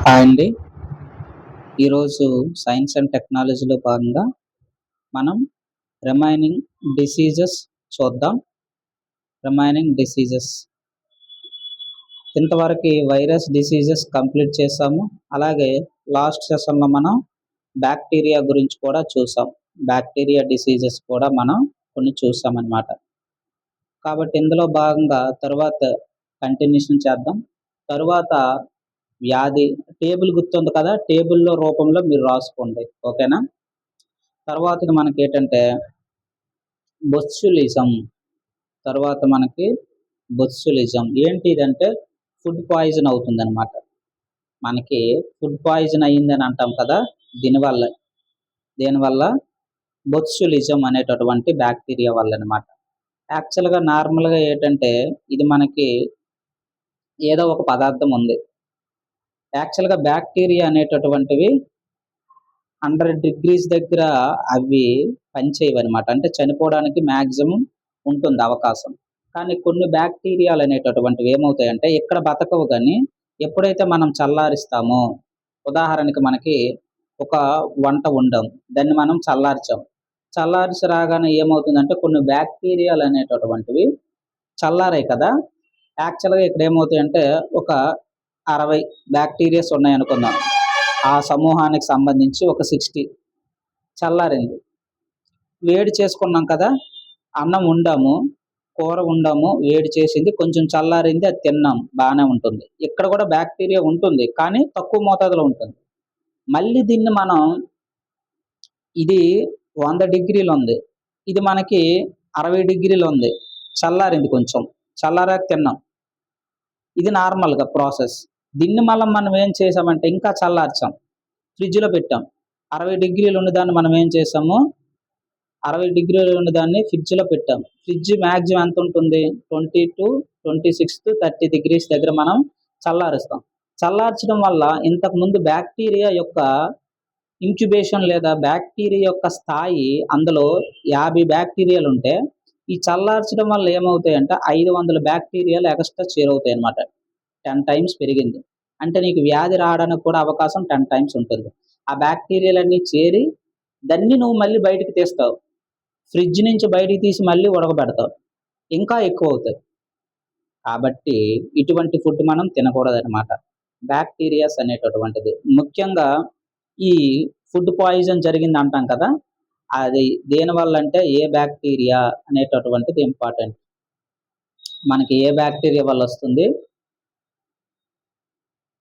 Hi అండి. ఈరోజు science and టెక్నాలజీలో భాగంగా మనం రిమైనింగ్ డిసీజెస్ చూద్దాం. రిమైనింగ్ డిసీజెస్ ఇంతవరకు వైరస్ డిసీజెస్ కంప్లీట్ చేసాము. అలాగే లాస్ట్ సెషన్లో మనం బ్యాక్టీరియా గురించి కూడా చూసాం. బ్యాక్టీరియా డిసీజెస్ కూడా మనం కొన్ని చూసామన్నమాట. కాబట్టి ఇందులో భాగంగా తర్వాత కంటిన్యూషన్ చేద్దాం. తరువాత వ్యాధి టేబుల్ గుర్తుంది కదా, టేబుల్లో రూపంలో మీరు రాసుకోండి, ఓకేనా. తర్వాత మనకి ఏంటంటే బొత్సులిజం. తర్వాత మనకి బొత్సులిజం ఏంటి ఇదంటే ఫుడ్ పాయిజన్ అవుతుంది అనమాట. మనకి ఫుడ్ పాయిజన్ అయ్యిందని అంటాం కదా, దేనివల్ల బొత్సులిజం అనేటటువంటి బ్యాక్టీరియా వల్ల అనమాట. యాక్చువల్గా నార్మల్గా ఏంటంటే ఇది మనకి ఏదో ఒక పదార్థం ఉంది. యాక్చువల్గా బ్యాక్టీరియా అనేటటువంటివి 100 degrees దగ్గర అవి పనిచేయవు అనమాట. అంటే చనిపోవడానికి మ్యాక్సిమం ఉంటుంది అవకాశం. కానీ కొన్ని బ్యాక్టీరియాలు అనేటటువంటివి ఏమవుతాయంటే ఇక్కడ బతకవు, కానీ ఎప్పుడైతే మనం చల్లారిస్తామో, ఉదాహరణకి మనకి ఒక వంట వండాం, దాన్ని మనం చల్లార్చి రాగానే ఏమవుతుందంటే కొన్ని బ్యాక్టీరియాలు అనేటటువంటివి చల్లారాయి కదా. యాక్చువల్గా ఇక్కడ ఏమవుతాయంటే ఒక 60 బ్యాక్టీరియాస్ ఉన్నాయనుకుందాం. ఆ సమూహానికి సంబంధించి ఒక 60 చల్లారింది. వేడి చేసుకున్నాం కదా, అన్నం వండాము, కూర వండాము, వేడి చేసింది, కొంచెం చల్లారింది, అది తిన్నాం, బాగానే ఉంటుంది. ఇక్కడ కూడా బ్యాక్టీరియా ఉంటుంది, కానీ తక్కువ మోతాదులో ఉంటుంది. మళ్ళీ దీన్ని మనం ఇది 100 degrees ఉంది, ఇది మనకి 60 degrees ఉంది, చల్లారింది, కొంచెం చల్లారాక తిన్నాం. ఇది నార్మల్గా ప్రాసెస్. దీన్ని మనం ఏం చేసామంటే ఇంకా చల్లార్చాం, ఫ్రిడ్జ్లో పెట్టాం. 60 degrees ఉన్నదాన్ని మనం ఏం చేసాము, 60 degrees ఉన్నదాన్ని ఫ్రిడ్జ్లో పెట్టాం. ఫ్రిడ్జ్ మ్యాక్సిమం ఎంత ఉంటుంది, 20 to 26 to 30 degrees దగ్గర మనం చల్లారుస్తాం. చల్లార్చడం వల్ల ఇంతకుముందు బ్యాక్టీరియా యొక్క ఇంక్యుబేషన్ లేదా బ్యాక్టీరియా యొక్క స్థాయి అందులో 50 బ్యాక్టీరియాలు ఉంటే ఈ చల్లార్చడం వల్ల ఏమవుతాయంటే 500 బ్యాక్టీరియాలు ఎక్స్ట్రా చేరవుతాయి అనమాట. 10 times పెరిగింది. అంటే నీకు వ్యాధి రావడానికి కూడా అవకాశం 10 times ఉంటుంది. ఆ బ్యాక్టీరియాలన్నీ చేరి దాన్ని నువ్వు మళ్ళీ బయటికి తీస్తావు, ఫ్రిడ్జ్ నుంచి బయటికి తీసి మళ్ళీ ఉడకబెడతావు, ఇంకా ఎక్కువ అవుతాయి. కాబట్టి ఇటువంటి ఫుడ్ మనం తినకూడదు అనమాట. బ్యాక్టీరియాస్ అనేటటువంటిది ముఖ్యంగా ఈ ఫుడ్ పాయిజన్ జరిగింది అంటాం కదా, అది దేనివల్ల అంటే ఏ బ్యాక్టీరియా అనేటటువంటిది ఇంపార్టెంట్. మనకి ఏ బ్యాక్టీరియా వల్ల వస్తుంది,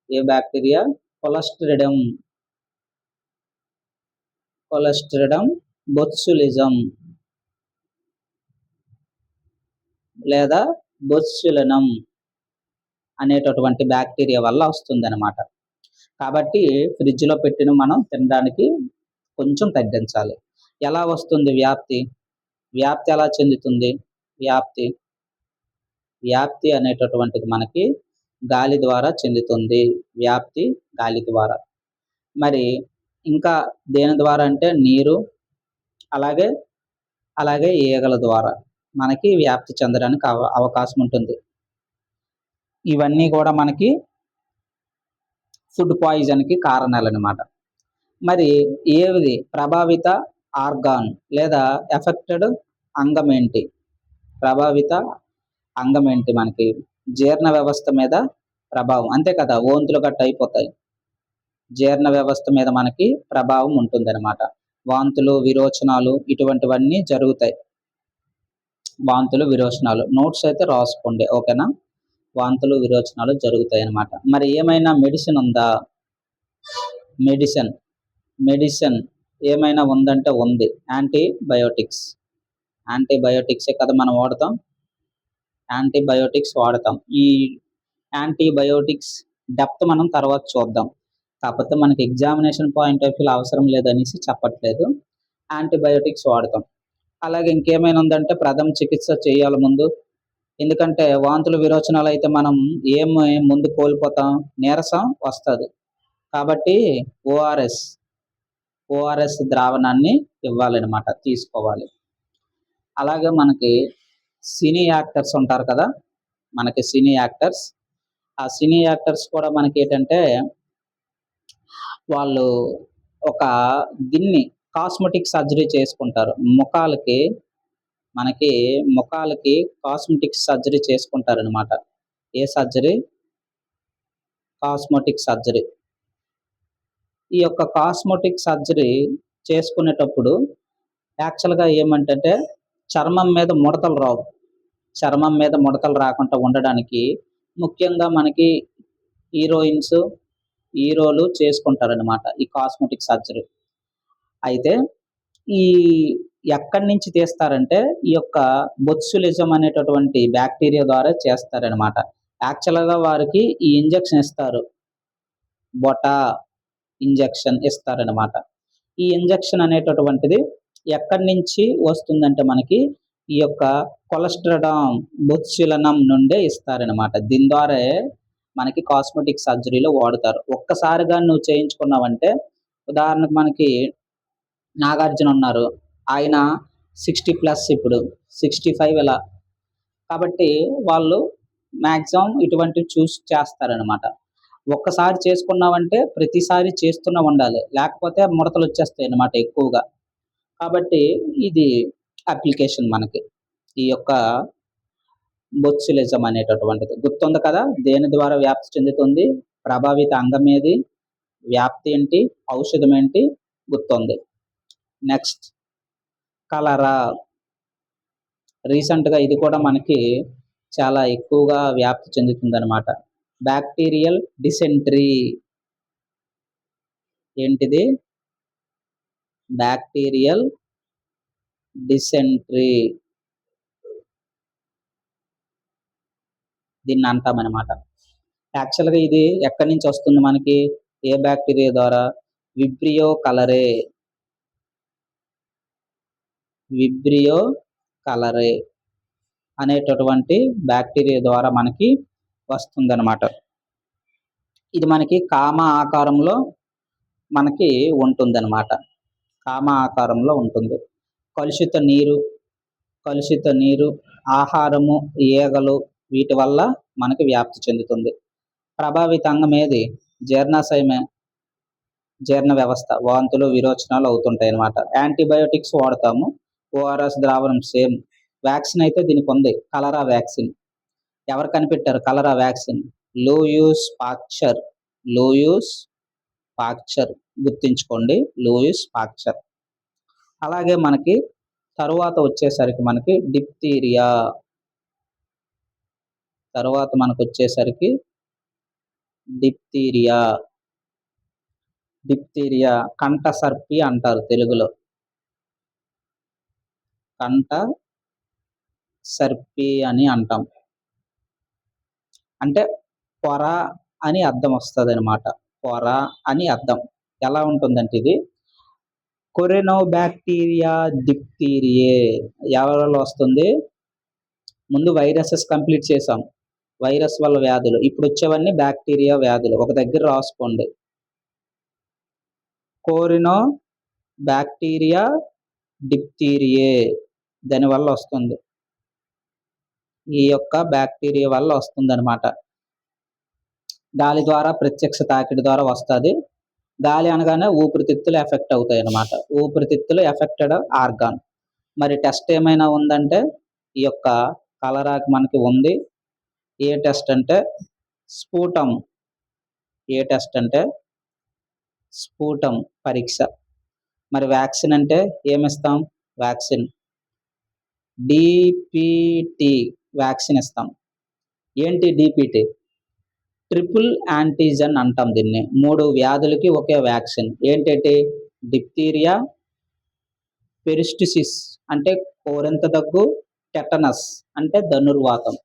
ఏ బ్యాక్టీరియా, కొలెస్ట్రిడియం బొత్సులిజం లేదా బొత్సులినం అనేటటువంటి బ్యాక్టీరియా వల్ల వస్తుంది అనమాట. కాబట్టి ఫ్రిడ్జ్లో పెట్టిన మనం తినడానికి కొంచెం తగ్గించాలి. ఎలా వస్తుంది వ్యాప్తి ఎలా చెందుతుంది, వ్యాప్తి అనేటటువంటిది మనకి గాలి ద్వారా చెందుతుంది. వ్యాప్తి గాలి ద్వారా. మరి ఇంకా దేని ద్వారా అంటే నీరు, అలాగే ఈగల ద్వారా మనకి వ్యాప్తి చెందడానికి అవకాశం ఉంటుంది. ఇవన్నీ కూడా మనకి ఫుడ్ పాయిజన్కి కారణాలు అనమాట. మరి ఏది ప్రభావిత ఆర్గాన్ లేదా ఎఫెక్టెడ్ అంగం ఏంటి, ప్రభావిత అంగం ఏంటి, మనకి జీర్ణ వ్యవస్థ మీద ప్రభావం, అంతే కదా, వాంతులు గట్ట అయిపోతాయి, జీర్ణ వ్యవస్థ మీద మనకి ప్రభావం ఉంటుంది అనమాట. వాంతులు విరోచనాలు ఇటువంటివన్నీ జరుగుతాయి. వాంతులు విరోచనాలు నోట్స్ అయితే రాసుకోండి, ఓకేనా. వాంతులు విరోచనాలు జరుగుతాయి అన్నమాట. మరి ఏమైనా మెడిసిన్ ఉందా, మెడిసిన్ ఏమైనా ఉందంటే ఉంది, యాంటీబయోటిక్సే కదా మనం వాడతాం, యాంటీబయోటిక్స్ వాడతాం. ఈ యాంటీబయోటిక్స్ డెప్త్ మనం తర్వాత చూద్దాం, కాకపోతే మనకి ఎగ్జామినేషన్ పాయింట్ ఆఫ్ వ్యూ అవసరం లేదనేసి చెప్పట్లేదు. యాంటీబయోటిక్స్ వాడతాం. అలాగే ఇంకేమైనా ఉందంటే ప్రథమ చికిత్స చేయాలి ముందు, ఎందుకంటే వాంతులు విరోచనాలు అయితే మనం ఏమి ముందు కోల్పోతాం, నీరసం వస్తుంది. కాబట్టి ఓఆర్ఎస్ ద్రావణాన్ని ఇవ్వాలన్నమాట, తీసుకోవాలి. అలాగే మనకి సినీ యాక్టర్స్ ఉంటారు కదా, ఆ సినీ యాక్టర్స్ కూడా మనకి ఏంటంటే వాళ్ళు ఒక గిన్ని కాస్మెటిక్ సర్జరీ చేసుకుంటారు. మనకి ముఖాలకి కాస్మెటిక్ సర్జరీ చేసుకుంటారనమాట. ఏ సర్జరీ? Cosmetic surgery. ఈ యొక్క కాస్మెటిక్ సర్జరీ చేసుకునేటప్పుడు యాక్చువల్‌గా ఏమంటంటే చర్మం మీద ముడతలు రావు. చర్మం మీద ముడతలు రాకుండా ఉండడానికి ముఖ్యంగా మనకి హీరోయిన్స్, హీరోలు చేసుకుంటారనమాట ఈ కాస్మెటిక్ సర్జరీ. అయితే ఈ ఎక్కడి నుంచి తీస్తారంటే ఈ యొక్క బొత్సులిజం అనేటటువంటి బ్యాక్టీరియా ద్వారా చేస్తారనమాట. యాక్చువల్‌గా వారికి ఈ ఇంజెక్షన్ ఇస్తారు. బొటా ఇంజెక్షన్ ఇస్తారనమాట. ఈ ఇంజెక్షన్ అనేటటువంటిది ఎక్కడి నుంచి వస్తుందంటే మనకి ఈ యొక్క కొలెస్ట్రాడామ్ బొత్సులినం నుండే ఇస్తారనమాట. దీని ద్వారా మనకి కాస్మెటిక్ సర్జరీలో వాడుతారు. ఒక్కసారిగా నువ్వు చేయించుకున్నావంటే ఉదాహరణకు మనకి నాగార్జున ఉన్నారు. ఆయన 60+ ఇప్పుడు 65 ఇలా. కాబట్టి వాళ్ళు మాక్సిమం ఇటువంటివి చూసి చేస్తారనమాట. ఒక్కసారి చేసుకున్నావంటే ప్రతిసారి చేస్తూనే ఉండాలి. లేకపోతే ముడతలొచ్చేస్తాయన్నమాట ఎక్కువగా. కాబట్టి ఇది అప్లికేషన్ మనకి. ఈ యొక్క బొత్సులిజం అనేటటువంటిది. గుర్తుంది కదా! దేని ద్వారా వ్యాప్తి చెందుతుంది? ప్రభావిత అంగం ఏది? వ్యాప్తి ఏంటి? ఔషధం ఏంటి? గుర్తుంది. Next cholera. రీసెంట్‌గా ఇది కూడా మనకి చాలా ఎక్కువగా వ్యాప్తి చెందుతుందనమాట. Bacterial dysentery. ఏంటిది? Bacterial dysentery. దీన్ని అంటామనమాట. యాక్చువల్‌గా ఇది ఎక్కడి నుంచి వస్తుంది మనకి? ఏ బ్యాక్టీరియా ద్వారా? Vibrio cholerae. విబ్రియో కలరే అనేటటువంటి బ్యాక్టీరియా ద్వారా మనకి వస్తుందనమాట. ఇది మనకి కామ ఆకారంలో మనకి ఉంటుందనమాట. కామ ఆకారంలో ఉంటుంది. కలుషిత నీరు, ఆహారము, ఈగలు వీటి వల్ల మనకి వ్యాప్తి చెందుతుంది. ప్రభావిత అంగం ఏది? జీర్ణాశయమే. జీర్ణ వ్యవస్థ. వాంతులు, విరోచనాలు అవుతుంటాయన్నమాట. యాంటీబయోటిక్స్ వాడతాము. ఓఆర్ఎస్ ద్రావణం సేమ్. వ్యాక్సిన్ అయితే దీనికి ఉంది. Cholera vaccine. ఎవరు కనిపెట్టారు cholera vaccine? Louis Pasteur. Louis Pasteur గుర్తుంచుకోండి. Louis Pasteur. అలాగే మనకి తరువాత వచ్చేసరికి మనకి డిప్తీరియా. తర్వాత మనకొచ్చేసరికి డిప్తీరియా. డిప్తీరియా కంఠ సర్పి అంటారు తెలుగులో. కంఠ సర్పి అని అంటాం. అంటే పొర అని అర్థం వస్తదనమాట. పొర అని అర్థం. ఎలా ఉంటుందంటే ఇది కొరినోబాక్టీరియా డిప్తీరియే. ఎవరిలో వస్తుంది? ముందు వైరసెస్ కంప్లీట్ చేసాం. వైరస్ వల్ల వ్యాధులు. ఇప్పుడు వచ్చేవన్నీ బ్యాక్టీరియా వ్యాధులు. ఒక దగ్గర రాసుకోండి. కోరినో బ్యాక్టీరియా డిప్తీరియే దానివల్ల వస్తుంది. ఈ యొక్క బ్యాక్టీరియా వల్ల వస్తుందనమాట. గాలి ద్వారా ప్రత్యక్ష తాకిడి ద్వారా వస్తుంది. గాలి అనగానే ఊపిరితిత్తులు ఎఫెక్ట్ అవుతాయి అన్నమాట. ఊపిరితిత్తులు ఎఫెక్టెడ్ ఆర్గాన్. మరి టెస్ట్ ఏమైనా ఉందంటే ఈ యొక్క కలరాకి మనకి ఉంది. ఏ టెస్ట్ అంటే స్ఫూటం. ఏ టెస్ట్ అంటే స్ఫూటం పరీక్ష. మరి వ్యాక్సిన్ అంటే ఏమిస్తాం? వ్యాక్సిన్ డిపిటి వ్యాక్సిన్ ఇస్తాం. ఏంటి డిపిటి? ట్రిపుల్ యాంటీజన్ అంటాం దీన్ని. 3 వ్యాధులకి ఒకే వ్యాక్సిన్. ఏంటంటే డిప్తీరియా, పెరిస్టిసిస్ అంటే కోరింత దగ్గు, టెటనస్ అంటే ధనుర్వాతం.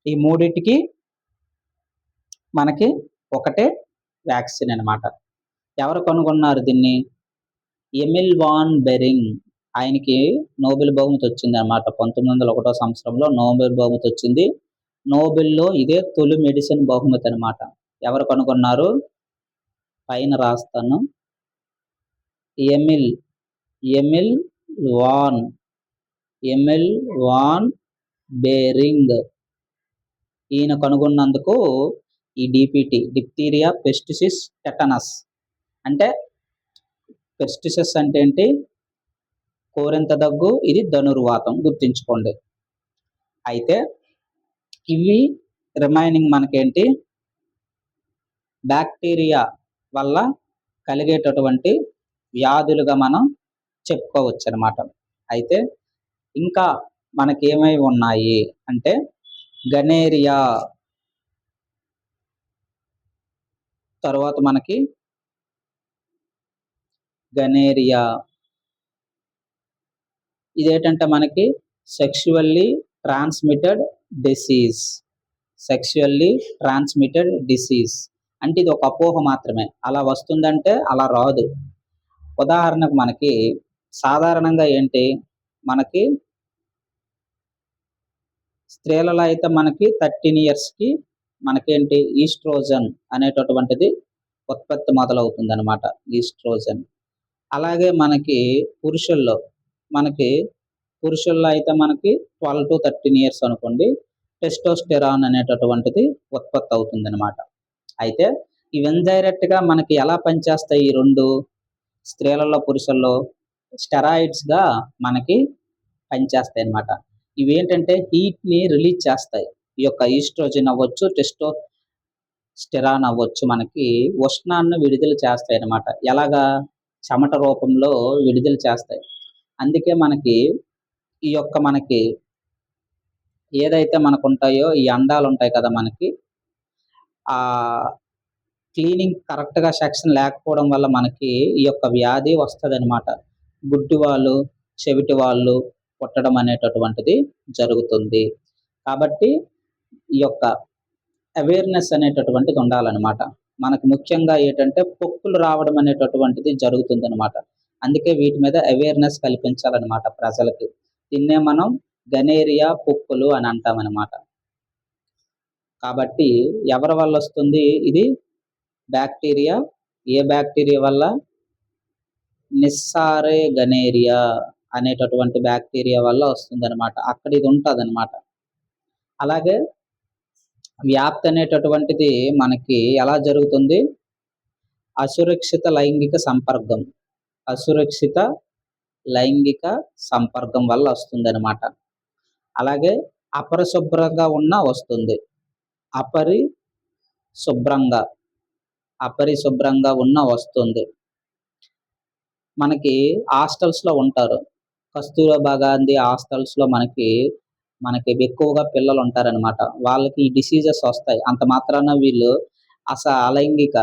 ఈ మూడిటికి మనకి ఒకటే వ్యాక్సిన్ అన్నమాట. ఎవరు కనుగొన్నారు దీన్ని? Emil von Behring. ఆయనకి నోబెల్ బహుమతి వచ్చింది అన్నమాట. 1901 సంవత్సరంలో నోబెల్ బహుమతి వచ్చింది. నోబెల్‌లో ఇదే తొలి మెడిసిన్ బహుమతి అన్నమాట. ఎవరు కనుగొన్నారు? పైన రాస్తాను. Emil Emil von Emil von Behring. ఈయన కనుగొన్నందుకు ఈ డిపిటి డిప్తీరియా, పెస్టిసిస్, టెటనస్. అంటే పెస్టిసిస్ అంటే ఏంటి? కోరింత దగ్గు, ఇది ధనుర్వాతం గుర్తుంచుకోండి. అయితే ఇవి రిమైనింగ్ మనకేంటి? బ్యాక్టీరియా వల్ల కలిగేటటువంటి వ్యాధులుగా మనం చెప్పుకోవచ్చు అనమాట. అయితే ఇంకా మనకేమై ఉన్నాయి అంటే గనేరియా, తర్వాత మనకి గనేరియా ఇదేంటంటే మనకి sexually transmitted disease. Sexually transmitted disease అంటే ఇది ఒక అపోహ మాత్రమే. అలా వస్తుందంటే అలా రాదు. ఉదాహరణకు మనకి సాధారణంగా ఏంటి, మనకి స్త్రీలలో అయితే మనకి 13 ఇయర్స్కి మనకేంటి ఈస్ట్రోజన్ అనేటటువంటిది ఉత్పత్తి మొదలవుతుందన్నమాట. ఈస్ట్రోజన్. అలాగే మనకి పురుషుల్లో అయితే మనకి 12-13 ఇయర్స్ అనుకోండి, టెస్టోస్టెరాన్ అనేటటువంటిది ఉత్పత్తి అవుతుందన్నమాట. అయితే ఇవి ఇండైరెక్ట్గా మనకి ఎలా పనిచేస్తాయి? ఈ రెండు స్త్రీలలో పురుషుల్లో స్టెరాయిడ్స్గా మనకి పనిచేస్తాయి అన్నమాట. ఇవేంటంటే హీట్ని రిలీజ్ చేస్తాయి. ఈ యొక్క ఈస్ట్రోజన్ అవ్వచ్చు, టెస్టోస్టెరాన్ అవ్వచ్చు, మనకి ఉష్ణాన్ని విడుదల చేస్తాయి అన్నమాట. ఎలాగా? చెమట రూపంలో విడుదల చేస్తాయి. అందుకే మనకి ఈ యొక్క మనకి ఏదైతే మనకు ఉంటాయో ఈ అండాలు ఉంటాయి కదా, మనకి ఆ క్లీనింగ్ కరెక్ట్గా సెక్షన్ లేకపోవడం వల్ల మనకి ఈ యొక్క వ్యాధి వస్తుంది అనమాట. గుడ్డి వాళ్ళు, చెవిటి వాళ్ళు పుట్టడం అనేటటువంటిది జరుగుతుంది. కాబట్టి ఈ యొక్క అవేర్నెస్ అనేటటువంటిది ఉండాలన్నమాట. మనకు ముఖ్యంగా ఏంటంటే పొక్కులు రావడం అనేటటువంటిది జరుగుతుంది అనమాట. అందుకే వీటి మీద అవేర్నెస్ కల్పించాలన్నమాట ప్రజలకి. దీన్నే మనం గనేరియా పొక్కులు అని అంటామన్నమాట. కాబట్టి ఎవరి వల్ల వస్తుంది ఇది? బ్యాక్టీరియా. ఏ బ్యాక్టీరియా వల్ల? నిస్సారే గనేరియా అనేటటువంటి బ్యాక్టీరియా వల్ల వస్తుందన్నమాట. అక్కడ ఇది ఉంటుందన్నమాట. అలాగే వ్యాప్తి అనేటటువంటిది మనకి ఎలా జరుగుతుంది? అసురక్షిత లైంగిక సంపర్కం. అసురక్షిత లైంగిక సంపర్కం వల్ల వస్తుందన్నమాట. అలాగే అపరిశుభ్రంగా ఉన్న వస్తుంది. అపరిశుభ్రంగా ఉన్న వస్తుంది. మనకి హాస్టల్స్లో ఉంటారు. కస్తూర్బా గాంధీ హాస్టల్స్లో మనకి ఎక్కువగా పిల్లలు ఉంటారనమాట. వాళ్ళకి ఈ డిసీజెస్ వస్తాయి. అంత మాత్రాన వీళ్ళు అలైంగిక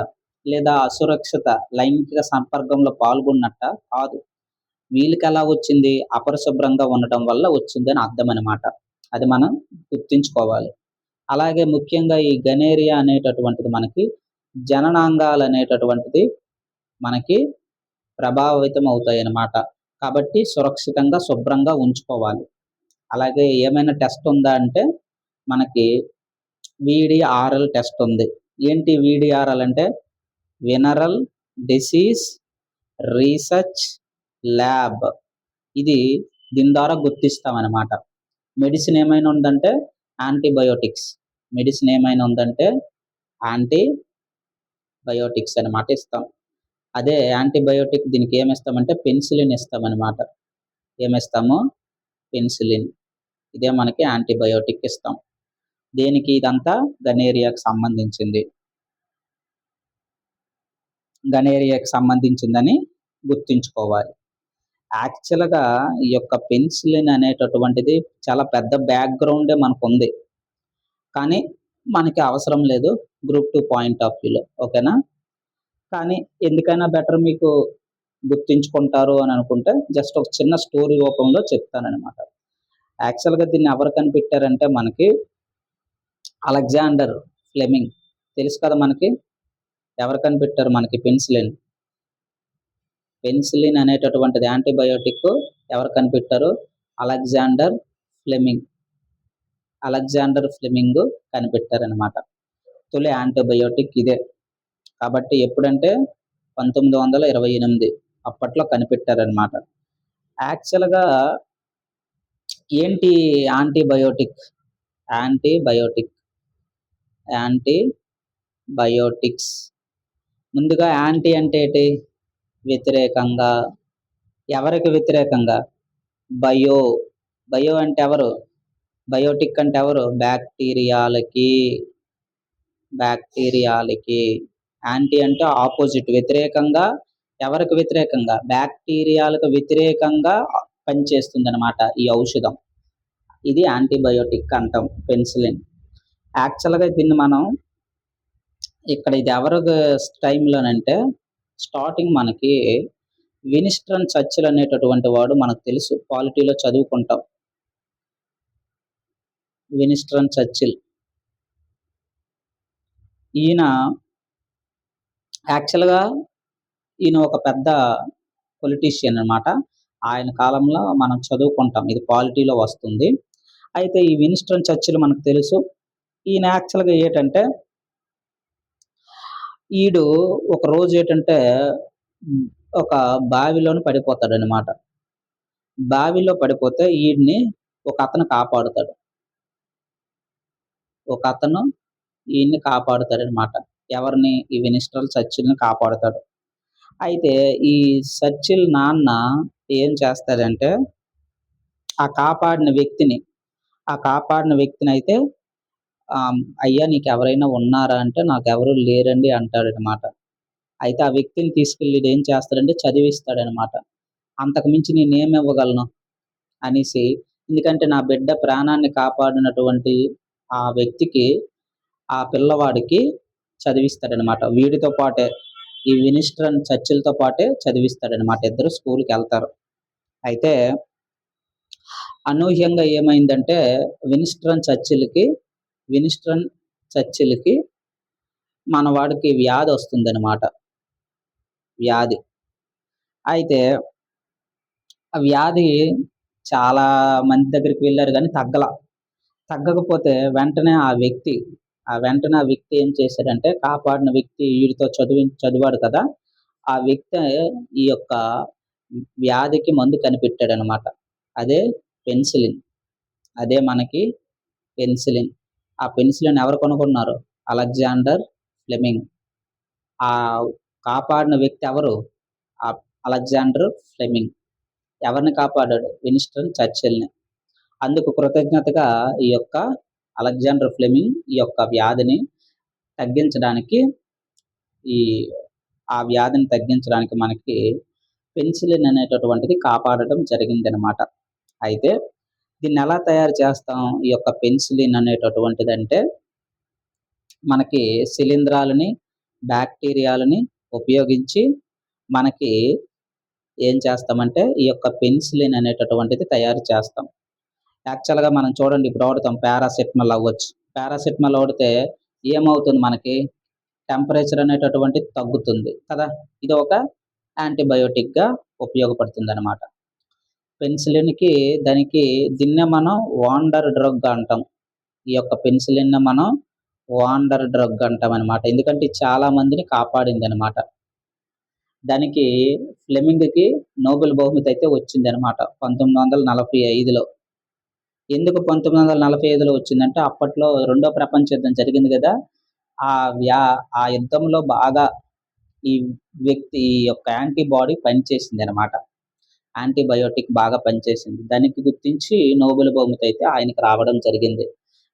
లేదా అసురక్షిత లైంగిక సంపర్కంలో పాల్గొన్నట్ట కాదు. వీళ్ళకి ఎలా వచ్చింది? అపరిశుభ్రంగా ఉండటం వల్ల వచ్చిందని అర్థం అనమాట. అది మనం గుర్తుంచుకోవాలి. అలాగే ముఖ్యంగా ఈ గనేరియా అనేటటువంటిది మనకి జననాంగాలు అనేటటువంటిది మనకి ప్రభావితం అవుతాయి అన్నమాట. కాబట్టి సురక్షితంగా శుభ్రంగా ఉంచుకోవాలి. అలాగే ఏమైనా టెస్ట్ ఉందా అంటే మనకి VDRL టెస్ట్ ఉంది. ఏంటి VDRL అంటే? Venereal disease research lab. ఇది దీని ద్వారా గుర్తిస్తామన్నమాట. మెడిసిన్ ఏమైనా ఉందంటే యాంటీబయోటిక్స్. మెడిసిన్ ఏమైనా ఉందంటే యాంటీబయోటిక్స్ అనమాట ఇస్తాం. అదే యాంటీబయోటిక్ దీనికి ఏమిస్తామంటే పెన్సిలిన్ ఇస్తామన్నమాట. ఏమిస్తాము? పెన్సిలిన్. ఇదే మనకి యాంటీబయోటిక్ ఇస్తాం. దేనికి? ఇదంతా గనేరియాకి సంబంధించింది. గనేరియాకి సంబంధించిందని గుర్తుంచుకోవాలి. యాక్చువల్గా ఈ యొక్క పెన్సిలిన్ అనేటటువంటిది చాలా పెద్ద బ్యాక్గ్రౌండే మనకు ఉంది. కానీ మనకి అవసరం లేదు గ్రూప్ 2 పాయింట్ ఆఫ్ వ్యూలో. ఓకేనా? కానీ ఎందుకైనా బెటర్ మీకు గుర్తుంచుకుంటారు అని అనుకుంటే జస్ట్ ఒక చిన్న స్టోరీ రూపంలో చెప్తానన్నమాట. యాక్చువల్గా దీన్ని ఎవరు కనిపెట్టారంటే మనకి అలెగ్జాండర్ ఫ్లెమింగ్. తెలుసు కదా మనకి. ఎవరు కనిపెట్టారు మనకి పెన్సిలిన్? పెన్సిలిన్ అనేటటువంటిది యాంటీబయోటిక్ ఎవరు కనిపెట్టారు? Alexander Fleming. అలెగ్జాండర్ ఫ్లెమింగ్ కనిపెట్టారనమాట. తొలి యాంటీబయోటిక్ ఇదే. కాబట్టి ఎప్పుడంటే 1928 అప్పట్లో కనిపెట్టారనమాట. యాక్చువల్గా ఏంటి యాంటీబయోటిక్? Antibiotic biotics. ముందుగా యాంటీ అంటే ఏంటి? వ్యతిరేకంగా. ఎవరికి వ్యతిరేకంగా? బయో. బయో అంటే ఎవరు? బయోటిక్ అంటే ఎవరు? బ్యాక్టీరియాలకి. బ్యాక్టీరియాలకి. యాంటీ అంటే ఆపోజిట్, వ్యతిరేకంగా. ఎవరికి వ్యతిరేకంగా? బ్యాక్టీరియాలకు వ్యతిరేకంగా పనిచేస్తుందనమాట ఈ ఔషధం. ఇది యాంటీబయోటిక్ అంటాం, పెన్సిలిన్. యాక్చువల్‌గా దీన్ని మనం ఇక్కడ ఇది ఎవరి టైంలోనంటే స్టార్టింగ్ మనకి విన్‌స్టన్ చర్చిల్ అనేటటువంటి వాడు మనకు తెలుసు. పాలిటీలో చదువుకుంటాం. Winston Churchill. ఈయన యాక్చువల్‌గా ఈయన ఒక పెద్ద పొలిటీషియన్ అనమాట. ఆయన కాలంలో మనం చదువుకుంటాం. ఇది పాలిటీలో వస్తుంది. అయితే ఈ విన్‌స్టన్ చర్చిల్ మనకు తెలుసు. ఈయన యాక్చువల్‌గా ఏటంటే ఈడు ఒకరోజు ఏటంటే ఒక బావిలోని పడిపోతాడనమాట. బావిలో పడిపోతే ఈడిని ఒకతను కాపాడుతాడు. ఒకతను ఈయన్ని కాపాడుతాడనమాట. ఎవరిని? ఈ విన్‌స్టన్ చర్చిల్‌ని కాపాడుతాడు. అయితే ఈ చర్చిల్ నాన్న ఏం చేస్తాడంటే ఆ కాపాడిన వ్యక్తిని, అయితే "అయ్యా నీకెవరైనా ఉన్నారా?" అంటే "నాకెవరు లేరండి" అంటాడనమాట. అయితే ఆ వ్యక్తిని తీసుకెళ్ళి ఈడేం చేస్తాడంటే చదివిస్తాడనమాట. అంతకు మించి నేనేమివ్వగలను అనేసి, ఎందుకంటే నా బిడ్డ ప్రాణాన్ని కాపాడినటువంటి ఆ వ్యక్తికి, ఆ పిల్లవాడికి చదివిస్తాడనమాట. వీడితో పాటే, ఈ విన్‌స్టన్ చర్చిల్‌తో పాటే చదివిస్తాడనమాట. ఇద్దరు స్కూలుకెళ్తారు. అయితే అనూహ్యంగా ఏమైందంటే విన్‌స్టన్ చర్చిల్‌కి మన వాడికి వ్యాధొస్తుందనమాట. వ్యాధి. అయితే ఆ వ్యాధి చాలా మంది దగ్గరికి వెళ్లారు గానీ తగ్గకపోతే వెంటనే ఆ వ్యక్తి ఏం చేశాడంటే కాపాడిన వ్యక్తి వీడితో చదివాడు కదా! ఆ వ్యక్తి ఈ యొక్క వ్యాధికి మందు కనిపెట్టాడనమాట. అదే పెన్సిలిన్. అదే మనకి పెన్సిలిన్. ఆ పెన్సిలిన్ ఎవరు కనుగొన్నారు? Alexander Fleming. ఆ కాపాడిన వ్యక్తి ఎవరు? Alexander Fleming. ఎవరిని కాపాడాడు? విన్‌స్టన్ చర్చిల్‌ని. అందుకు కృతజ్ఞతగా ఈ యొక్క అలెగ్జాండర్ ఫ్లెమింగ్ ఈ యొక్క వ్యాధిని తగ్గించడానికి ఈ వ్యాధిని తగ్గించడానికి మనకి పెన్సిలిన్ అనేటటువంటిది కాపాడటం జరిగిందనమాట. అయితే దీన్నెలా తయారు చేస్తాం? ఈ యొక్క పెన్సిలిన్ అనేటటువంటిదంటే మనకి శిలీంధ్రాలని, బ్యాక్టీరియాలని ఉపయోగించి మనకి ఏం చేస్తామంటే ఈ యొక్క పెన్సిలిన్ అనేటటువంటిది తయారు చేస్తాం. యాక్చువల్‌గా మనం చూడండి ఇప్పుడు వాడుతాం పారాసెటమాల్ అవ్వచ్చు. పారాసెటమాల్ వాడితే ఏమవుతుంది మనకి? టెంపరేచర్ అనేటటువంటిది తగ్గుతుంది కదా! ఇది ఒక యాంటీబయోటిక్‌గా ఉపయోగపడుతుందనమాట. పెన్సిలిన్‌కి దీన్నే మనం వాండర్ డ్రగ్ అంటాం. ఈ యొక్క పెన్సిలిన్‌ని మనం వాండర్ డ్రగ్ అంటామనమాట. ఎందుకంటే ఇది చాలా మందిని కాపాడిందనమాట. దానికి ఫ్లెమింగ్‌కి నోబెల్ బహుమతి అయితే వచ్చిందనమాట 1945లో. ఎందుకు 1945లో వచ్చిందంటే అప్పట్లో రెండో ప్రపంచ యుద్ధం జరిగింది గదా! ఆ వ్యా ఆ యుద్ధంలో బాగా ఈ ఈ యొక్క యాంటీబాడీ పనిచేసిందనమాట. యాంటీబయోటిక్ బాగా పనిచేసింది. దానికి గుర్తించి నోబెల్ బహుమతి అయితే ఆయనకి రావడం జరిగింది.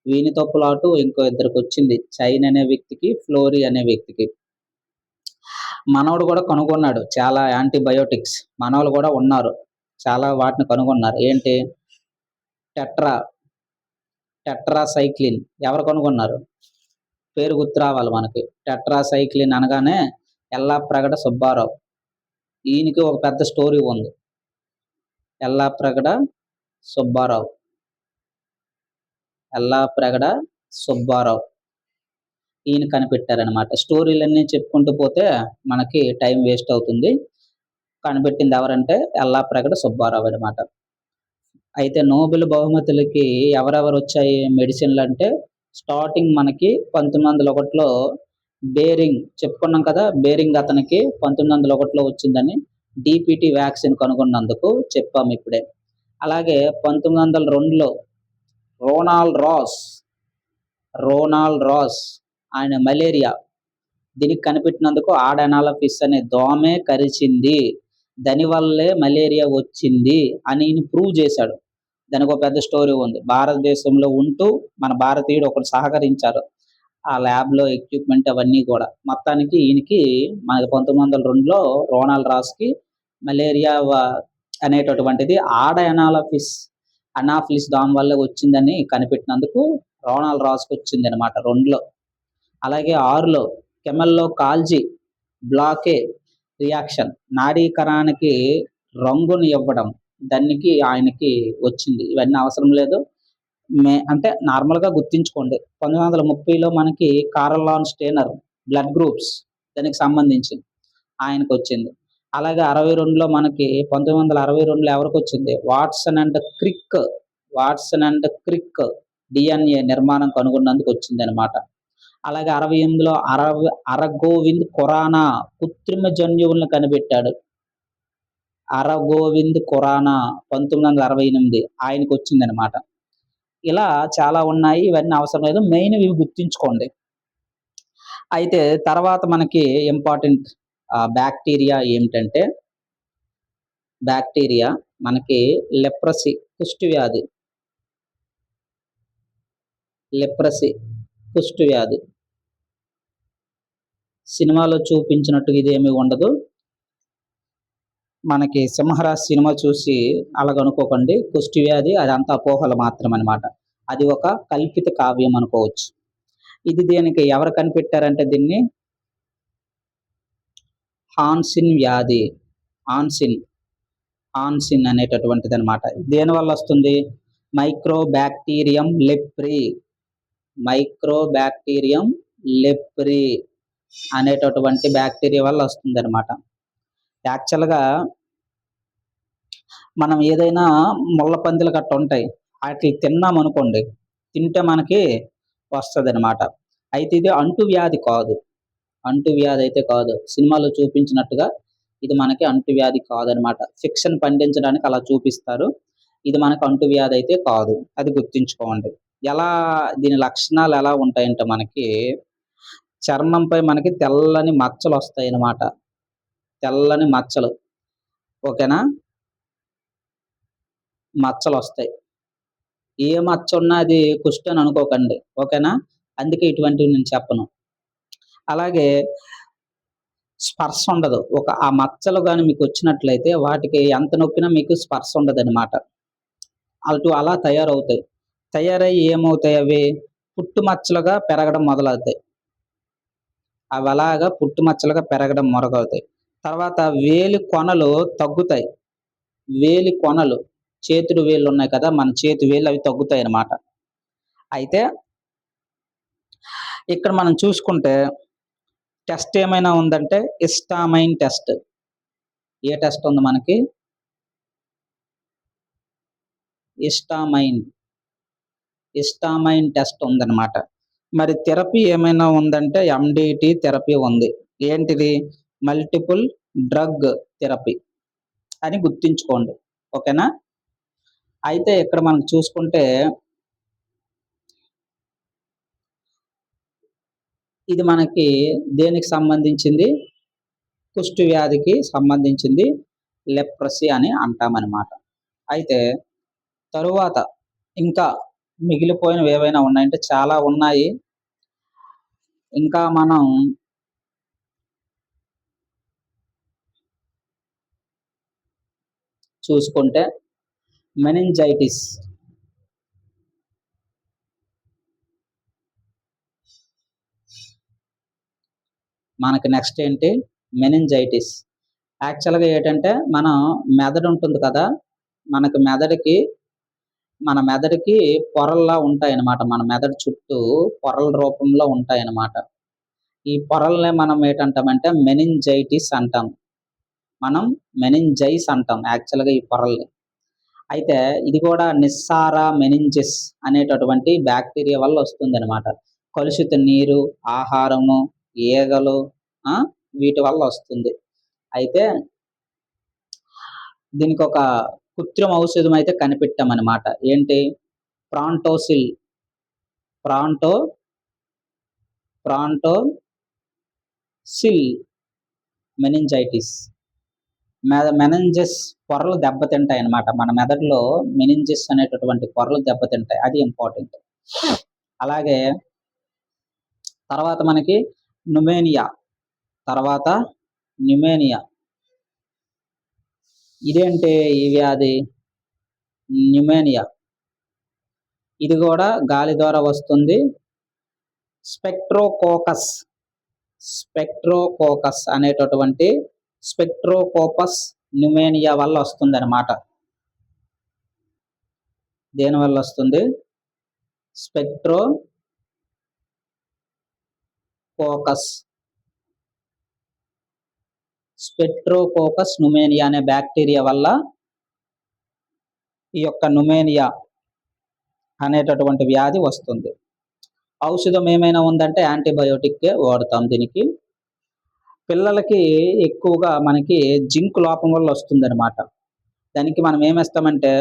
వీనితో పాటు ఇంకో ఇద్దరికొచ్చింది. చైన్ అనే వ్యక్తికి, ఫ్లోరీ అనే వ్యక్తికి. మనోడు గూడా కనుగొన్నాడు చాలా యాంటీబయోటిక్స్. మనోళ్ళు గూడా ఉన్నారు. చాలా వాటిని కనుగొన్నారు. ఏంటి? టెట్రా, టెట్రాసైక్లిన్ ఎవరు కనుగొన్నారు? పేరు గుర్తు రావాలి మనకి. టెట్రాసైక్లిన్ అనగానే యల్లాప్రగడ సుబ్బారావు. ఈయనకి ఒక పెద్ద స్టోరీ ఉంది. యల్లాప్రగడ సుబ్బారావు. యల్లాప్రగడ సుబ్బారావు. ఈయన కనిపెట్టారనమాట. స్టోరీలన్నీ చెప్పుకుంటూ పోతే మనకి టైం వేస్ట్ అవుతుంది. కనిపెట్టింది ఎవరంటే యల్లాప్రగడ సుబ్బారావు అనమాట. అయితే నోబెల్ బహుమతులకి ఎవరెవరొచ్చాయి మెడిసిన్‌లంటే స్టార్టింగ్ మనకి 1901లో బేరింగ్ చెప్పుకున్నాం కదా! బేరింగ్ అతనికి 1901లో వచ్చిందని. డీపీటీ వ్యాక్సిన్ కనుగొన్నందుకు చెప్పాము ఇప్పుడే. అలాగే 1902లో రోనాల్డ్ రాస్ ఆయన మలేరియా దీనికి కనిపెట్టినందుకు ఆడెనాలఫిస్ అనే దోమే కరిచింది, దానివల్లే మలేరియా వచ్చింది అని ప్రూవ్ చేశాడు. దానికి ఒక పెద్ద స్టోరీ ఉంది. భారతదేశంలో ఉంటూ మన భారతీయుడు ఒకడు సహకరించారు ఆ ల్యాబ్లో ఎక్విప్మెంట్ అవన్నీ కూడా. మొత్తానికి ఈయనకి మనకి 1902లో రోనాల్డ్ రాస్కి మలేరియా అనేటటువంటిది అనాఫిలిస్ దాని వల్ల వచ్చిందని కనిపెట్టినందుకు రోనాల్డ్ రాస్కి వచ్చింది అనమాట 2లో. అలాగే 6లో కెమెల్లో కాల్జీ బ్లాకే రియాక్షన్, నాడీకణానికి రంగుని ఇవ్వడం, దానికి ఆయనకి వచ్చింది. ఇవన్నీ అవసరం లేదు, అంటే నార్మల్గా గుర్తించుకోండి. 1930లో మనకి కారల్ లాన్ స్టేనర్ బ్లడ్ గ్రూప్స్ దానికి సంబంధించి ఆయనకు వచ్చింది. అలాగే 62లో మనకి 1962లో ఎవరికి వచ్చింది, వాట్సన్ అండ్ క్రిక్ డిఎన్ఏ నిర్మాణం కనుగొన్నందుకు వచ్చింది అనమాట. అలాగే 68లో అరగోవింద్ ఖురానా కృత్రిమ జన్యువులను కనిపెట్టాడు. అరగోవింద్ ఖురానా 1968 ఆయనకు వచ్చిందనమాట. ఇలా చాలా ఉన్నాయి, ఇవన్నీ అవసరం లేదు, మెయిన్ ఇవి గుర్తుంచుకోండి. అయితే తర్వాత మనకి ఇంపార్టెంట్ బ్యాక్టీరియా ఏమిటంటే, బ్యాక్టీరియా మనకి లెప్రసీ కుష్ఠవ్యాధి సినిమాలో చూపించినట్టుగా ఇదేమీ ఉండదు. మనకి సింహరాజ్ సినిమా చూసి అలాగనుకోకండి, కుష్ఠవ్యాధి అదంతా అపోహలు మాత్రం అనమాట. అది ఒక కల్పిత కావ్యం అనుకోవచ్చు. ఇది దేనికి ఎవరు కనిపెట్టారంటే దీన్ని హాన్సిన్ వ్యాధి, ఆన్సిన్ అనేటటువంటిది అనమాట. దేనివల్ల వస్తుంది, మైక్రోబ్యాక్టీరియం లెప్రి అనేటటువంటి బ్యాక్టీరియా వల్ల వస్తుంది అనమాట. యాక్చువల్గా మనం ఏదైనా ముళ్ళ పందులు గట్ట ఉంటాయి, వాటిని తిన్నామనుకోండి, తింటే మనకి వస్తుంది అనమాట. అయితే ఇది అంటువ్యాధి అయితే కాదు, సినిమాలో చూపించినట్టుగా ఇది మనకి అంటువ్యాధి కాదనమాట. ఫిక్షన్ పండించడానికి అలా చూపిస్తారు, ఇది మనకు అంటువ్యాధి అయితే కాదు, అది గుర్తుంచుకోండి. దీని లక్షణాలు ఎలా ఉంటాయంటే, మనకి చర్మంపై మనకి తెల్లని మచ్చలు వస్తాయి అన్నమాట, తెల్లని మచ్చలు. ఓకేనా, మచ్చలు వస్తాయి. ఏ మచ్చ ఉన్నా అది కుష్టు అని అనుకోకండి, ఓకేనా. అందుకే ఇటువంటివి నేను చెప్పను. అలాగే స్పర్శ ఉండదు. ఆ మచ్చలు కానీ మీకు వచ్చినట్లయితే వాటికి ఎంత నొక్కినా మీకు స్పర్శ ఉండదు అనమాట. అలా తయారవుతాయి. తయారయ్యి ఏమవుతాయి, అవి పుట్టుమచ్చలుగా పెరగడం మొదలవుతాయి. అవి అలాగా పుట్టుమచ్చలుగా పెరగడం మొదలవుతాయి. తర్వాత వేలి కొనలు తగ్గుతాయి. చేతుడు వేళ్ళు ఉన్నాయి కదా, మన చేతి వేళ్ళు, అవి తగ్గుతాయి అన్నమాట. అయితే ఇక్కడ మనం చూసుకుంటే టెస్ట్ ఏమైనా ఉందంటే హిస్టామైన్ టెస్ట్. ఏ టెస్ట్ ఉంది మనకి, హిస్టామైన్ టెస్ట్ ఉందన్నమాట. మరి థెరపీ ఏమైనా ఉందంటే ఎండిటి థెరపీ ఉంది. ఏంటిది, మల్టిపుల్ డ్రగ్ థెరపీ అని గుర్తుంచుకోండి, ఓకేనా. అయితే ఇక్కడ మనం చూసుకుంటే ఇది మనకి దేనికి సంబంధించింది, కుష్టు వ్యాధికి సంబంధించింది, లెప్రసీ అని అంటామన్నమాట. అయితే తరువాత ఇంకా మిగిలిపోయినవి ఏవైనా ఉన్నాయంటే చాలా ఉన్నాయి. ఇంకా మనం చూసుకుంటే మెనింజైటిస్, మనకి నెక్స్ట్ ఏంటి, మెనింజైటిస్. యాక్చువల్గా ఏంటంటే మనం మెదడు ఉంటుంది కదా, మన మెదడుకి పొరల్లా ఉంటాయన్నమాట. మన మెదడు చుట్టూ పొరల రూపంలో ఉంటాయన్నమాట. ఈ పొరల్నే మనం ఏంటంటామంటే మెనింజైటిస్ అంటాం. మనం మెనింజైస్ అంటాం యాక్చువల్గా ఈ పొరల్ని. అయితే ఇది కూడా నిస్సారా మెనింజిస్ అనేటటువంటి బ్యాక్టీరియా వల్ల వస్తుంది అనమాట. కలుషిత నీరు, ఆహారము, ఈగలు, వీటి వల్ల వస్తుంది. అయితే దీనికి ఒక కృత్రిమ ఔషధం అయితే కనిపెట్టామన్నమాట. ఏంటి, ప్రాంటో సిల్ మెనింజైటిస్. మెనింజెస్ పొరలు దెబ్బతింటాయి అన్నమాట. మన మెదడులో మెనింజెస్ అనేటటువంటి పొరలు దెబ్బతింటాయి. అది ఇంపార్టెంట్. అలాగే తర్వాత మనకి న్యూమోనియా. తర్వాత న్యూమోనియా. ఇదేంటి ఈ వ్యాధి? న్యూమోనియా. ఇది కూడా గాలి ద్వారా వస్తుంది. స్పెక్ట్రోకోకస్ అనేటటువంటి స్పెక్ట్రోకోకస్ న్యూమోనియా వల్ల వస్తుందన్నమాట. దేని వల్ల వస్తుంది? స్పెక్ట్రోకోకస్ న్యూమోనియా అనే బ్యాక్టీరియా వల్ల ఈ యొక్క న్యూమోనియా అనేటటువంటి వ్యాధి వస్తుంది. ఔషధం ఏమైనా ఉందంటే యాంటీబయోటిక్ వాడతాం దీనికి. పిల్లలకి ఎక్కువగా మనకి జింక్ లోపం వల్ల వస్తుందన్నమాట. దానికి మనం ఏమిస్తామంటే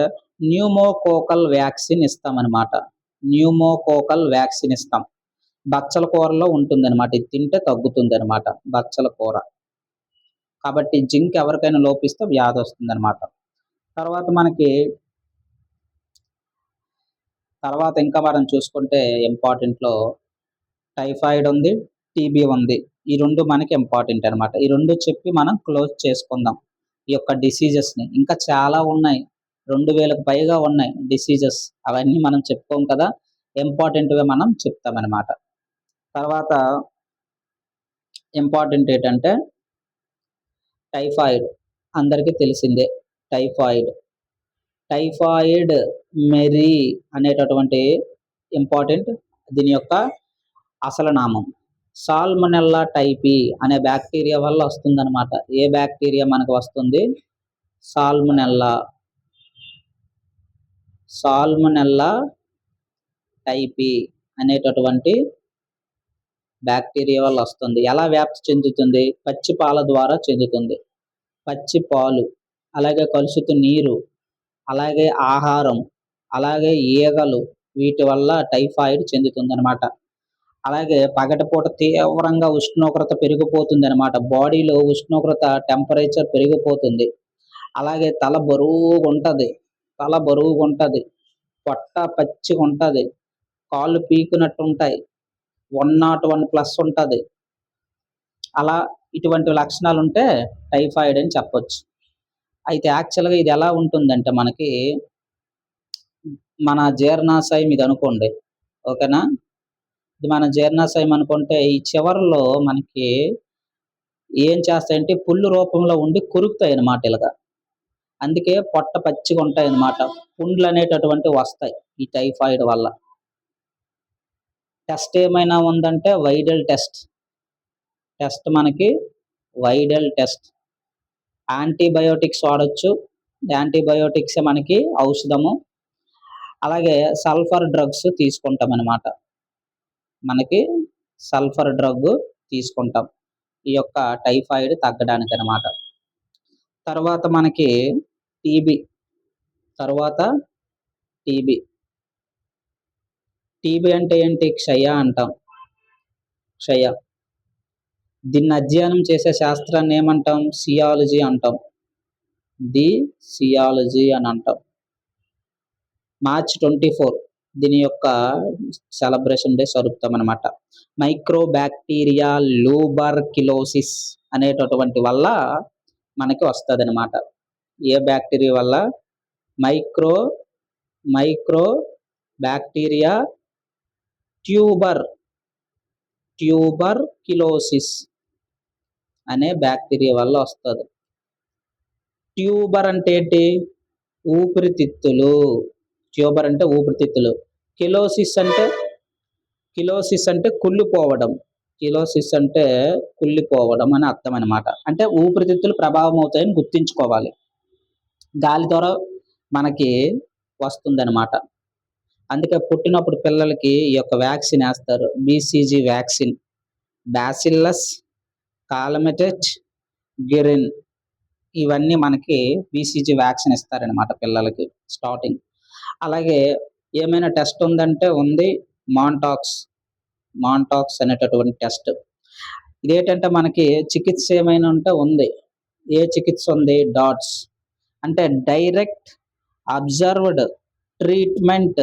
న్యూమోకోకల్ వ్యాక్సిన్ ఇస్తామన్నమాట. న్యూమోకోకల్ వ్యాక్సిన్ ఇస్తాం. బచ్చల కూరలో ఉంటుందన్నమాట. ఇది తింటే తగ్గుతుందన్నమాట బచ్చల కూర. కాబట్టి జింక్ ఎవరికైనా లోపిస్తే వ్యాధి వస్తుందన్నమాట. తర్వాత ఇంకా మనం చూసుకుంటే ఇంపార్టెంట్లో టైఫాయిడ్ ఉంది, టీబీ ఉంది. ఈ రెండు మనకి ఇంపార్టెంట్ అనమాట. ఈ రెండు చెప్పి మనం క్లోజ్ చేసుకుందాం ఈ యొక్క డిసీజెస్ని. ఇంకా చాలా ఉన్నాయి, 2000కు పైగా ఉన్నాయి డిసీజెస్. అవన్నీ మనం చెప్పుకోం కదా, ఇంపార్టెంట్గా మనం చెప్తామన్నమాట. తర్వాత ఇంపార్టెంట్ ఏంటంటే టైఫాయిడ్ అందరికీ తెలిసిందే. టైఫాయిడ్ మెరీ అనేటటువంటి ఇంపార్టెంట్. దీని యొక్క అసలు నామం సాల్మొనెల్లా టైపీ అనే బ్యాక్టీరియా వల్ల వస్తుందన్నమాట. ఏ బ్యాక్టీరియా మనకు వస్తుంది? సాల్మొనెల్లా టైపీ అనేటటువంటి బ్యాక్టీరియా వల్ల వస్తుంది. ఎలా వ్యాప్తి చెందుతుంది? పచ్చి పాల ద్వారా చెందుతుంది. పచ్చి పాలు, అలాగే కలుషిత నీరు, అలాగే ఆహారం, అలాగే ఈగలు, వీటి వల్ల టైఫాయిడ్ చెందుతుందన్నమాట. అలాగే పగటిపూట తీవ్రంగా ఉష్ణోగ్రత పెరిగిపోతుంది అనమాట. బాడీలో ఉష్ణోగ్రత టెంపరేచర్ పెరిగిపోతుంది. అలాగే తల బరువుగా ఉంటుంది, పొట్ట పచ్చిగా ఉంటుంది, కాళ్ళు పీకినట్టు ఉంటాయి, 101+ ఉంటుంది. అలా ఇటువంటి లక్షణాలు ఉంటే టైఫాయిడ్ అని చెప్పొచ్చు. అయితే యాక్చువల్గా ఇది ఎలా ఉంటుందంటే మనకి మన జీర్ణాశయం ఇది అనుకోండి, ఓకేనా? ఇది మన జీర్ణాశయం అనుకుంటే ఈ చివరిలో మనకి ఏం చేస్తాయంటే పుళ్ళు రూపంలో ఉండి కొరుకుతాయి అన్నమాట ఇలాగా. అందుకే పొట్ట పచ్చిగా ఉంటాయి అన్నమాట. పుండ్లు అనేటటువంటివి వస్తాయి ఈ టైఫాయిడ్ వల్ల. టెస్ట్ ఏమైనా ఉందంటే వైడల్ టెస్ట్ మనకి వైడల్ టెస్ట్. యాంటీబయోటిక్స్ వాడచ్చు. యాంటీబయోటిక్స్ మనకి ఔషధము. అలాగే సల్ఫర్ డ్రగ్స్ తీసుకుంటాం అన్నమాట. మనకి సల్ఫర్ డ్రగ్ తీసుకుంటాం ఈ యొక్క టైఫాయిడ్ తగ్గడానికి అన్నమాట. తర్వాత మనకి టీబీ. టీబీ అంటే ఏంటి? క్షయ అంటాం. దీన్ని అధ్యయనం చేసే శాస్త్రాన్ని ఏమంటాం? సియాలజీ అంటాం. సియాలజీ అని అంటాం. మార్చ్ 24 దీని యొక్క సెలబ్రేషన్ డే జరుపుతాం అనమాట. మైక్రోబ్యాక్టీరియా లూబర్కిలోసిస్ అనేటటువంటి వల్ల మనకి వస్తుంది అనమాట. ఏ బ్యాక్టీరియా వల్ల? మైక్రోబ్యాక్టీరియా ట్యూబర్కిలోసిస్ అనే బ్యాక్టీరియా వల్ల వస్తుంది. ట్యూబర్ అంటే ఏంటి? ఊపిరితిత్తులు. ట్యూబర్ అంటే ఊపిరితిత్తులు. కిలోసిస్ అంటే కుళ్ళిపోవడం. అని అర్థం అనమాట. అంటే ఊపిరితిత్తులు ప్రభావం అవుతాయని గుర్తించుకోవాలి. గాలి ద్వారా మనకి వస్తుందన్నమాట. అందుకే పుట్టినప్పుడు పిల్లలకి ఈ యొక్క వ్యాక్సిన్ వేస్తారు. BCG వ్యాక్సిన్, బ్యాసిల్లస్ కాలమెటెట్ గిరిన్, ఇవన్నీ మనకి BCG వ్యాక్సిన్ ఇస్తారనమాట పిల్లలకి స్టార్టింగ్. అలాగే ఏమైనా టెస్ట్ ఉందంటే ఉంది మాంటాక్స్ అనేటటువంటి టెస్ట్. ఇదేంటంటే మనకి చికిత్స ఏమైనా ఉంటే ఉంది. ఏ చికిత్స ఉంది? డాట్స్. అంటే డైరెక్ట్, అబ్జర్వ్డ్, ట్రీట్మెంట్,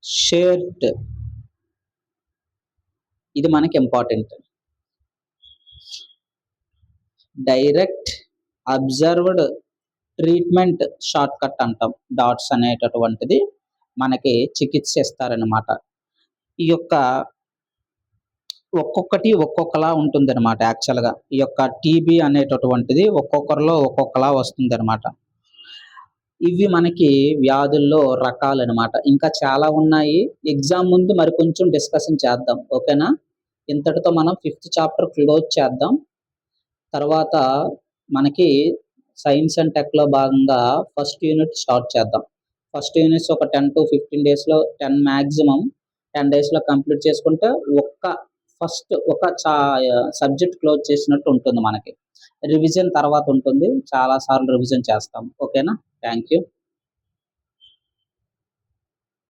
షేర్డ్. ఇది మనకి important. Direct, observed, treatment shortcut అంటాం. డాట్స్ అనేటటువంటిది మనకి చికిత్స ఇస్తారనమాట. ఈ యొక్క ఒక్కొక్కటి ఒక్కొక్కలా ఉంటుందనమాట యాక్చువల్‌గా. ఈ యొక్క టీబీ అనేటటువంటిది ఒక్కొక్కరిలో ఒక్కొక్కలా వస్తుందనమాట. ఇవి మనకి వ్యాధుల్లో రకాలనమాట. ఇంకా చాలా ఉన్నాయి. ఎగ్జామ్ ముందు మరి కొంచెం డిస్కషన్ చేద్దాం. ఓకేనా? ఇంతటితో మనం ఫిఫ్త్ చాప్టర్ క్లోజ్ చేద్దాం. తర్వాత మనకి సైన్స్ అండ్ టెక్‌లో భాగంగా ఫస్ట్ యూనిట్ స్టార్ట్ చేద్దాం. ఫస్ట్ యూనిట్స్ ఒక 10-15 డేస్‌లో 10 మాక్సిమం 10 డేస్‌లో కంప్లీట్ చేసుకుంటే ఫస్ట్ ఒక సబ్జెక్ట్ క్లోజ్ చేసినట్టు ఉంటుంది మనకి. రివిజన్ తర్వాత ఉంటుంది. చాలా సార్లు రివిజన్ చేస్తాం. ఓకేనా? Thank you.